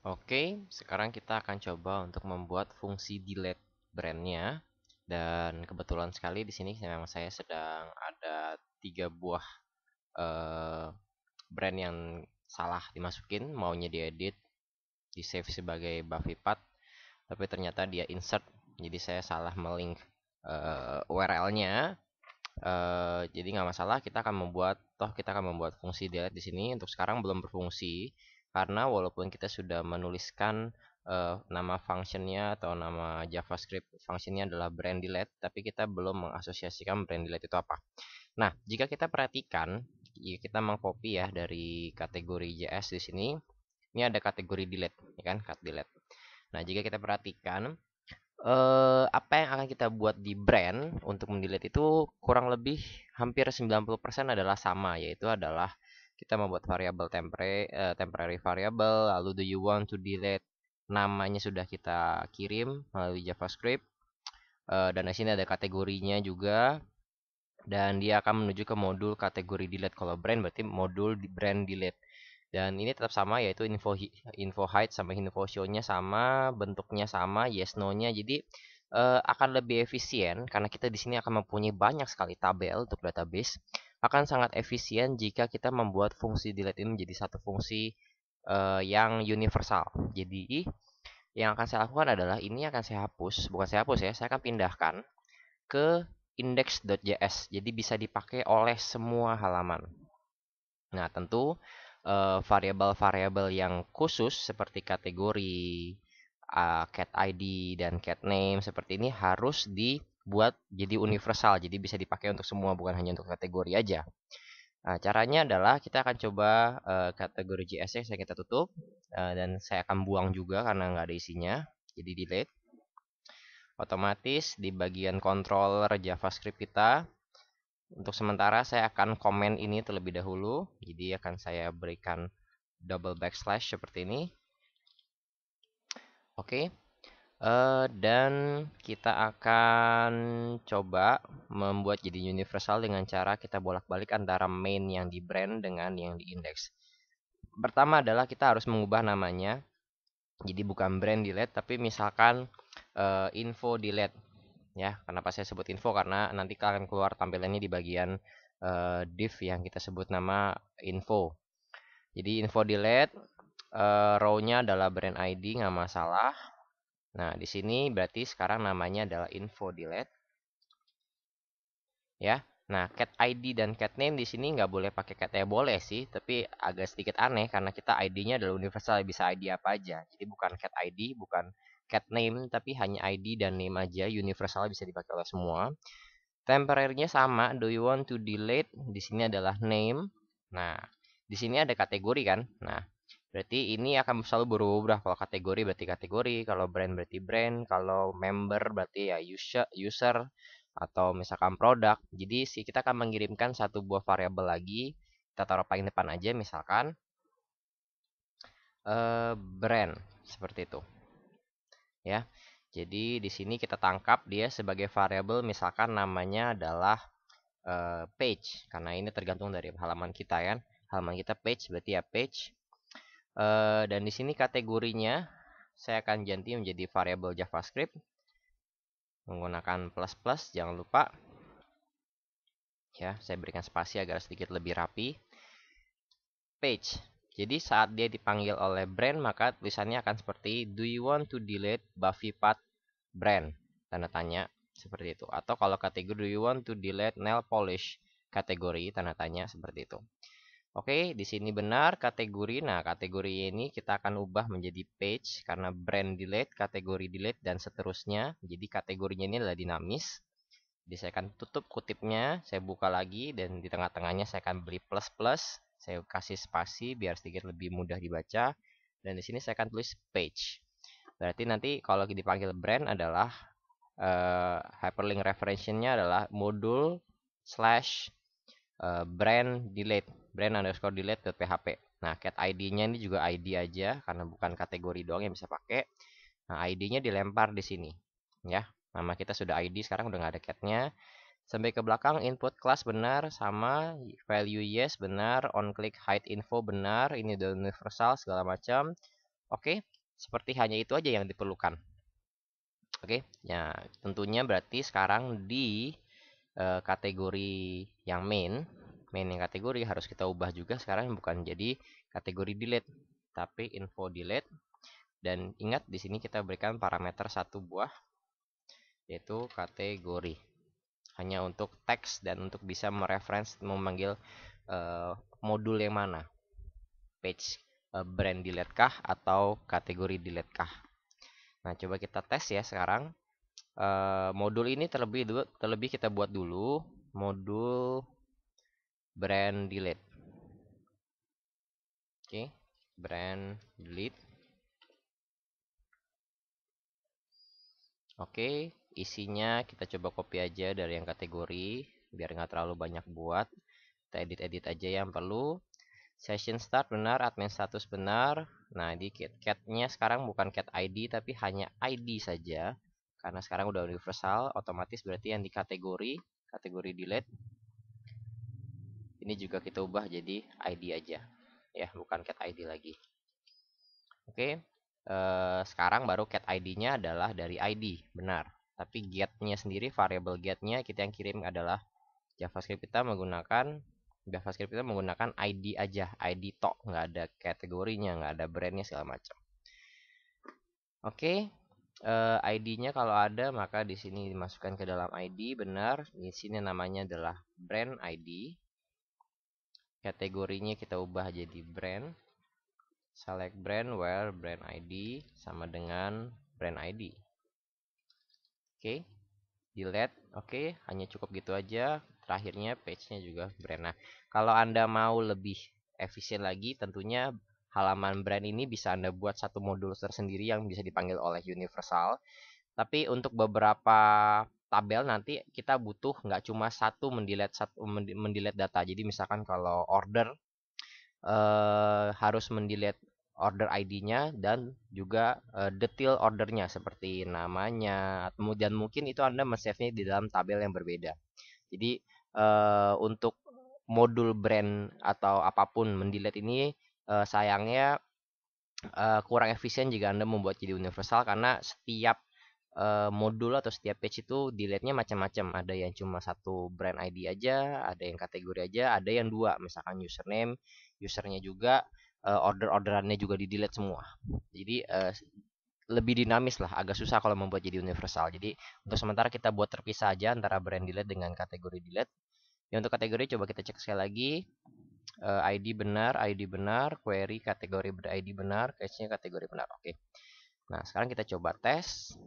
Oke, sekarang kita akan coba untuk membuat fungsi delete brandnya. Dan kebetulan sekali di sini memang saya sedang ada 3 buah eh, brand yang salah dimasukin, maunya diedit, di save sebagai Buffypad, tapi ternyata dia insert, jadi saya salah melink URL-nya. Jadi nggak masalah, kita akan membuat fungsi delete di sini. Untuk sekarang belum berfungsi karena walaupun kita sudah menuliskan nama functionnya atau nama JavaScript functionnya adalah brand delete, tapi kita belum mengasosiasikan brand delete itu apa. Nah, jika kita perhatikan, jika kita mengcopy ya dari kategori JS di sini, ini ada kategori delete, ya kan, cut delete. Nah, jika kita perhatikan apa yang akan kita buat di brand untuk mendelete itu kurang lebih hampir 90% adalah sama, yaitu adalah kita membuat variabel temporary variable, lalu do you want to delete, namanya sudah kita kirim melalui JavaScript, dan di sini ada kategorinya juga, dan dia akan menuju ke modul kategori delete. Kalau brand berarti modul brand delete. Dan ini tetap sama, yaitu info height sama info show-nya sama, bentuknya sama, yes no-nya. Jadi akan lebih efisien karena kita di sini akan mempunyai banyak sekali tabel untuk database. Akan sangat efisien jika kita membuat fungsi delete ini menjadi satu fungsi yang universal. Jadi yang akan saya lakukan adalah ini akan saya hapus, bukan saya hapus ya, saya akan pindahkan ke index.js. Jadi bisa dipakai oleh semua halaman. Nah, tentu variabel-variabel yang khusus seperti kategori, cat ID, dan cat name seperti ini harus dibuat jadi universal. Jadi bisa dipakai untuk semua, bukan hanya untuk kategori aja. Nah, caranya adalah kita akan coba kategori JS yang kita tutup, dan saya akan buang juga karena nggak ada isinya. Jadi delete. Otomatis di bagian controller JavaScript kita, untuk sementara saya akan komen ini terlebih dahulu. Jadi akan saya berikan double backslash seperti ini. Oke. Dan kita akan coba membuat jadi universal dengan cara kita bolak-balik antara main yang di brand dengan yang di index. Pertama adalah kita harus mengubah namanya. Jadi bukan brand delete, tapi misalkan info delete. Ya, kenapa saya sebut info? Karena nanti akan keluar tampilannya di bagian div yang kita sebut nama info. Jadi info delete, row-nya adalah brand ID, nggak masalah. Nah, di sini berarti sekarang namanya adalah info delete. Ya, nah cat ID dan cat name di sini nggak boleh pakai cat, ya boleh sih, tapi agak sedikit aneh karena kita ID-nya adalah universal, bisa ID apa aja. Jadi bukan cat ID, bukan cat name, tapi hanya ID dan name aja, universal bisa dipakai oleh semua. Temporary-nya sama, do you want to delete? Di sini adalah name. Nah, di sini ada kategori kan? Nah, berarti ini akan selalu berubah. Kalau kategori berarti kategori, kalau brand berarti brand, kalau member berarti ya user atau misalkan produk. Jadi kita akan mengirimkan satu buah variabel lagi. Kita taruh paling depan aja, misalkan brand seperti itu. Ya. Jadi di sini kita tangkap dia sebagai variabel, misalkan namanya adalah page, karena ini tergantung dari halaman kita ya. Halaman kita page berarti ya page. Dan di sini kategorinya saya akan ganti menjadi variabel JavaScript menggunakan plus plus, jangan lupa ya. Saya berikan spasi agar sedikit lebih rapi. Page. Jadi saat dia dipanggil oleh brand, maka tulisannya akan seperti do you want to delete Buffypad brand, tanda tanya, seperti itu. Atau kalau kategori do you want to delete nail polish kategori, tanda tanya, seperti itu. Oke, di sini benar kategori. Nah, kategori ini kita akan ubah menjadi page karena brand delete, kategori delete, dan seterusnya. Jadi kategorinya ini adalah dinamis. Jadi saya akan tutup kutipnya, saya buka lagi, dan di tengah-tengahnya saya akan beri plus plus. Saya kasih spasi biar sedikit lebih mudah dibaca. Dan di sini saya akan tulis page. Berarti nanti kalau dipanggil brand adalah hyperlink referensinya adalah modul slash brand delete, brand underscore delete.php. Nah, cat ID-nya ini juga ID aja karena bukan kategori doang yang bisa pakai. Nah, ID-nya dilempar di sini. Ya, nama kita sudah ID, sekarang udah nggak ada cat-nya. Sampai ke belakang, input class benar, sama, value yes benar, on click hide info benar, ini udah universal segala macam. Oke, Seperti hanya itu aja yang diperlukan. Oke, ya tentunya berarti sekarang di kategori yang main yang kategori harus kita ubah juga sekarang bukan jadi kategori delete, tapi info delete. Dan ingat di sini kita berikan parameter satu buah yaitu kategori. Hanya untuk teks dan untuk bisa mereference memanggil modul yang mana. Page brand delete kah atau kategori delete kah. Nah, coba kita tes ya sekarang. Modul ini terlebih kita buat dulu modul brand delete. Oke, brand delete. Oke, isinya kita coba copy aja dari yang kategori biar nggak terlalu banyak buat. Kita edit-edit aja yang perlu. Session start benar, admin status benar. Nah, di cat-nya sekarang bukan cat ID tapi hanya ID saja. Karena sekarang udah universal, otomatis berarti yang di kategori delete ini juga kita ubah jadi ID aja. Ya, bukan cat ID lagi. Oke. Sekarang baru cat ID-nya adalah dari ID, benar. Tapi get-nya sendiri, variabel get-nya kita yang kirim adalah JavaScript kita menggunakan ID aja, ID tok, nggak ada kategorinya, nggak ada brandnya segala macam. Oke, ID-nya kalau ada maka di sini dimasukkan ke dalam ID, benar. Di sini namanya adalah brand ID. Kategorinya kita ubah jadi brand. Select brand where brand ID sama dengan brand ID. Oke, delete. Oke, hanya cukup gitu aja. Terakhirnya page-nya juga brand. Nah, kalau Anda mau lebih efisien lagi, tentunya halaman brand ini bisa Anda buat satu modul tersendiri yang bisa dipanggil oleh universal. Tapi untuk beberapa tabel nanti kita butuh nggak cuma mendelete data. Jadi misalkan kalau order harus mendelete order ID-nya dan juga detail ordernya seperti namanya. Kemudian mungkin itu Anda men-save-nya di dalam tabel yang berbeda. Jadi untuk modul brand atau apapun mendelete ini sayangnya kurang efisien jika Anda membuat jadi universal karena setiap modul atau setiap page itu delete-nya macam-macam. Ada yang cuma satu brand ID aja, ada yang kategori aja, ada yang dua, misalkan username, usernya juga, orderannya juga di delete semua. Jadi lebih dinamis lah, agak susah kalau membuat jadi universal. Jadi untuk sementara kita buat terpisah aja antara brand delete dengan kategori delete. Ya untuk kategori coba kita cek sekali lagi. ID benar, query kategori ID benar, case-nya kategori benar. Oke. Nah, sekarang kita coba tes.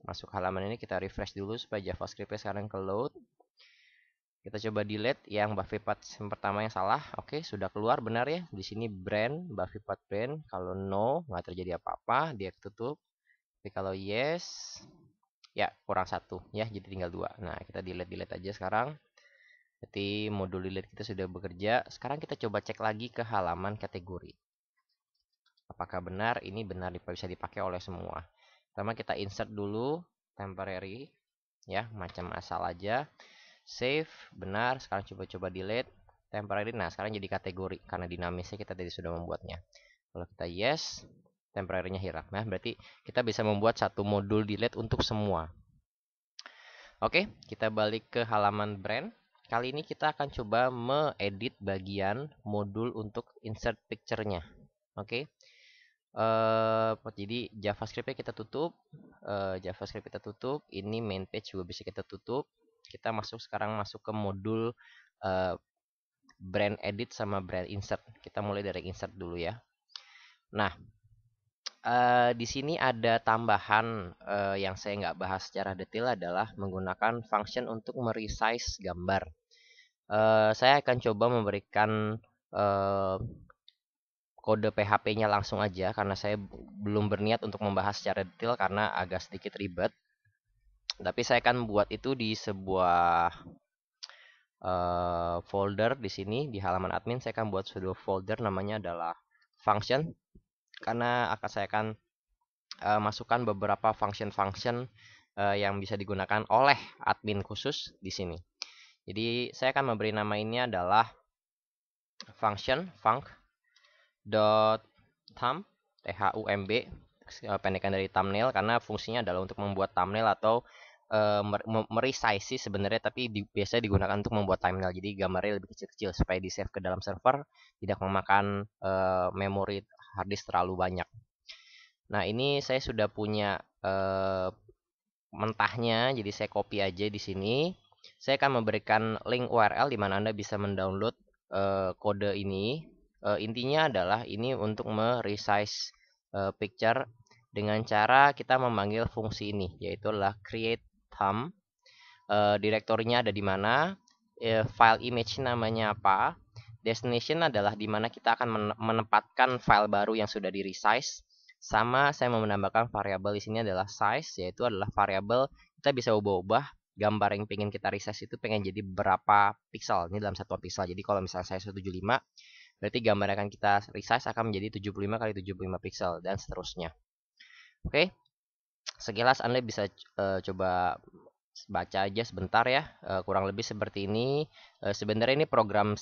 Masuk halaman ini kita refresh dulu supaya JavaScript-nya sekarang ke load. Kita coba delete yang buffy path yang pertama yang salah. Oke, sudah keluar benar ya. Di sini brand, buffy path brand. Kalau no, nggak terjadi apa-apa, dia tutup. Tapi kalau yes, ya kurang satu ya, jadi tinggal dua. Nah, kita delete aja sekarang. Jadi modul delete kita sudah bekerja. Sekarang kita coba cek lagi ke halaman kategori. Apakah benar ini bisa dipakai oleh semua. Pertama kita insert dulu temporary ya, macam asal aja. Save, benar. Sekarang coba delete temporary. Nah, sekarang jadi kategori karena dinamisnya kita tadi sudah membuatnya. Kalau kita yes, temporary-nya hilang. Nah, berarti kita bisa membuat satu modul delete untuk semua. Oke, kita balik ke halaman brand. Kali ini kita akan coba mengedit bagian modul untuk insert picture-nya. Oke. Jadi JavaScript-nya kita tutup. JavaScript kita tutup. Ini main page juga bisa kita tutup. Kita sekarang masuk ke modul brand edit sama brand insert. Kita mulai dari insert dulu ya. Nah, di sini ada tambahan yang saya nggak bahas secara detail adalah menggunakan function untuk meresize gambar. Saya akan coba memberikan kode PHP-nya langsung aja karena saya belum berniat untuk membahas secara detail karena agak sedikit ribet. Tapi saya akan buat itu di sebuah folder di sini di halaman admin. Saya akan buat sebuah folder namanya adalah function karena saya akan masukkan beberapa function-function yang bisa digunakan oleh admin khusus di sini. Jadi saya akan memberi nama ini adalah function func.thumb pendekan dari thumbnail, karena fungsinya adalah untuk membuat thumbnail atau meresize sih sebenarnya, tapi biasanya digunakan untuk membuat thumbnail. Jadi gambarnya lebih kecil-kecil supaya di save ke dalam server, tidak memakan memori harddisk terlalu banyak. Nah, ini saya sudah punya mentahnya, jadi saya copy aja di sini. Saya akan memberikan link URL di mana Anda bisa mendownload kode ini. Intinya adalah ini untuk meresize picture dengan cara kita memanggil fungsi ini, yaitu adalah create thumb. Direktorinya ada di mana, file image namanya apa, destination adalah di mana kita akan menempatkan file baru yang sudah di resize, sama saya mau menambahkan variabel di sini adalah size, yaitu adalah variabel kita bisa ubah-ubah gambar yang pengen kita resize itu pengen jadi berapa pixel, ini dalam satu pixel. Jadi kalau misalnya saya 175, berarti gambar yang akan kita resize akan menjadi 75 kali 75 pixel dan seterusnya. Oke, sekilas Anda bisa coba baca aja sebentar ya, kurang lebih seperti ini. Sebenarnya ini program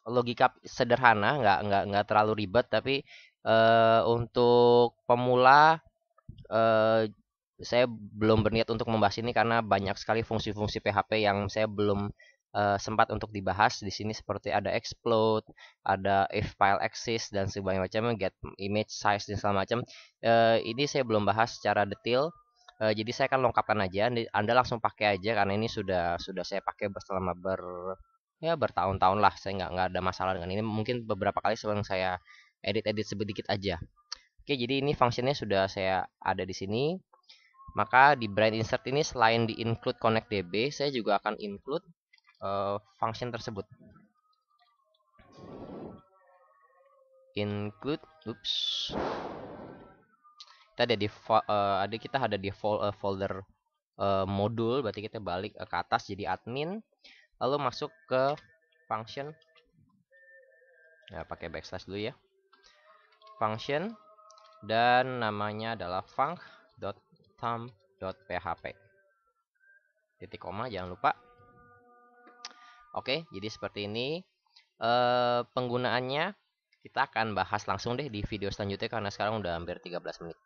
logika sederhana, nggak terlalu ribet, tapi untuk pemula saya belum berniat untuk membahas ini karena banyak sekali fungsi-fungsi PHP yang saya belum sempat untuk dibahas di sini, seperti ada explode, ada if file access dan sebagainya macam, get image size dan segala macam. Ini saya belum bahas secara detail. Jadi saya akan lengkapkan aja. Anda langsung pakai aja karena ini sudah saya pakai selama ya bertahun-tahun lah. Saya nggak ada masalah dengan ini. Mungkin beberapa kali sebelum saya edit-edit sedikit aja. Oke, jadi ini functionnya sudah saya ada di sini. Maka di brand insert ini selain di include connect DB, saya juga akan include function tersebut. Include, oops. Kita ada di folder modul, berarti kita balik ke atas jadi admin, lalu masuk ke function. Ya, pakai backslash dulu ya. Function dan namanya adalah func.thumb.php. Titik koma jangan lupa. Oke, jadi seperti ini penggunaannya kita akan bahas langsung deh di video selanjutnya karena sekarang udah hampir 13 menit.